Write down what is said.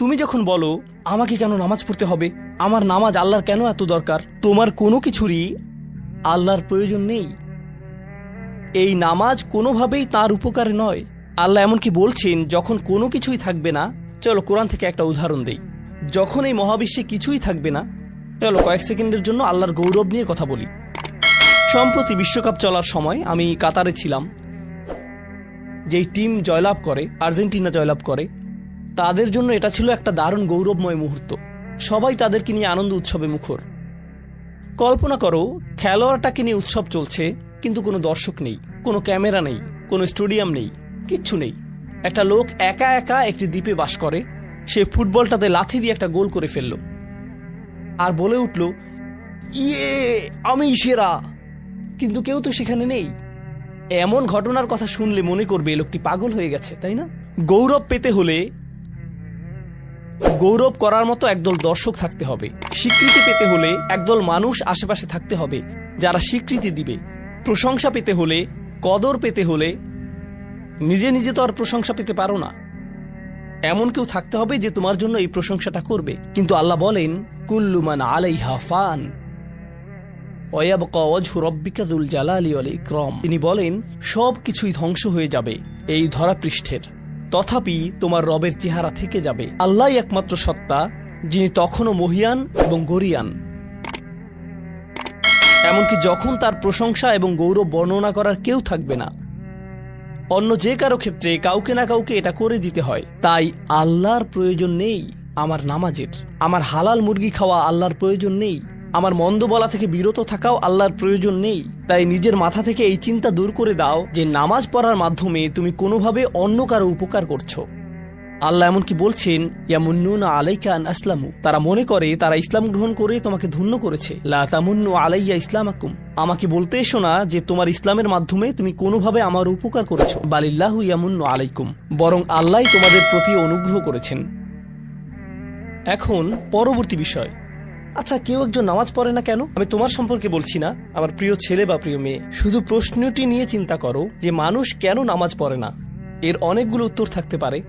তুমি যখন বলো আমাকে কেন নামাজ পড়তে হবে, আমার নামাজ আল্লাহর কেন এত দরকার, তোমার কোনো কিছুরই আল্লাহর প্রয়োজন নেই। এই নামাজ কোনোভাবেই তার উপকারে নয়। আল্লাহ এমনকি বলছেন যখন কোনো কিছুই থাকবে না, চলো কোরআন থেকে একটা উদাহরণ দেই। যখন এই মহাবিশ্বে কিছুই থাকবে না, চলো কয়েক সেকেন্ডের জন্য আল্লাহর গৌরব নিয়ে কথা বলি। সম্প্রতি বিশ্বকাপ চলার সময় আমি কাতারে ছিলাম। যেই টিম জয়লাভ করে, আর্জেন্টিনা জয়লাভ করে, তাদের জন্য এটা ছিল একটা দারুণ গৌরবময় মুহূর্ত। সবাই তাদেরকে নিয়ে আনন্দ উৎসবে মুখর। কল্পনা করো, খেলোয়াড়টাকে নিয়ে উৎসব চলছে, কিন্তু কোনো দর্শক নেই, কোনো ক্যামেরা নেই, কোনো স্টেডিয়াম নেই, কিচ্ছু নেই। একটা লোক একা একা একটি দ্বীপে বাস করে, সে ফুটবলটাতে লাথি দিয়ে একটা গোল করে ফেলল আর বলে উঠল, ইয়ে, আমি সেরা। কিন্তু কেউ তো সেখানে নেই। এমন ঘটনার কথা শুনলে মনে করবে লোকটি পাগল হয়ে গেছে, তাই না? গৌরব পেতে হলে গৌরব করার মতো একদল দর্শক থাকতে হবে। স্বীকৃতি পেতে হলে একদল মানুষ আশেপাশে থাকতে হবে যারা স্বীকৃতি দিবে। প্রশংসা পেতে হলে, কদর পেতে হলে নিজে নিজে তো আর প্রশংসা পেতে পারো না। এমন কেউ থাকতে হবে যে তোমার জন্য এই প্রশংসাটা করবে। কিন্তু আল্লাহ বলেন, কুল্লু মান আলাইহা ফান ওয়ায়াবকা ওয়াজহু রাব্বিকা যুল জালালি ওয়াল ইকরাম। তিনি বলেন সব কিছুই ধ্বংস হয়ে যাবে এই ধরাপৃষ্ঠের, তথাপি তোমার রবের চেহারা থেকে যাবে। আল্লাহই একমাত্র সত্তা, যিনি তখনও মহিয়ান এবং গরিয়ান। এমনকি যখন তার প্রশংসা এবং গৌরব বর্ণনা করার কেউ থাকবে না, অন্য যে কারো ক্ষেত্রে কাউকে না কাউকে এটা করে দিতে হয়। তাই আল্লাহর প্রয়োজন নেই আমার নামাজের, আমার হালাল মুরগি খাওয়া আল্লাহর প্রয়োজন নেই, আমার মন্দ বলা থেকে বিরত থাকাও আল্লাহর প্রয়োজন নেই। তাই নিজের মাথা থেকে এই চিন্তা দূর করে দাও যে নামাজ পড়ার মাধ্যমে তুমি কোনোভাবে অন্য কারো উপকার করছো। আল্লাহ এমনকি বলছেন, ইয়ামুন্নুনা আলাইকা আন আসলামু, তারা মনে করে তারা ইসলাম গ্রহণ করে তোমাকে ধন্য করেছে। লা তামুন্নু আলাইয়া ইসলামাকুম, আমাকে বলতে এসো না যে তোমার ইসলামের মাধ্যমে তুমি কোনোভাবে আমার উপকার করেছো। বালিল্লাহু ইয়ামুন্নু আলাইকুম, বরং আল্লাহই তোমাদের প্রতি অনুগ্রহ করেছেন। এখন পরবর্তী বিষয়, আচ্ছা কেউ একজন নামাজ পড়ে না কেন? আমি তোমার সম্পর্কে বলছি না, আমার প্রিয় ছেলে বা প্রিয় মেয়ে। শুধু প্রশ্নটি নিয়ে চিন্তা করো যে মানুষ কেন নামাজ পড়ে না। এর অনেকগুলো উত্তর থাকতে পারে।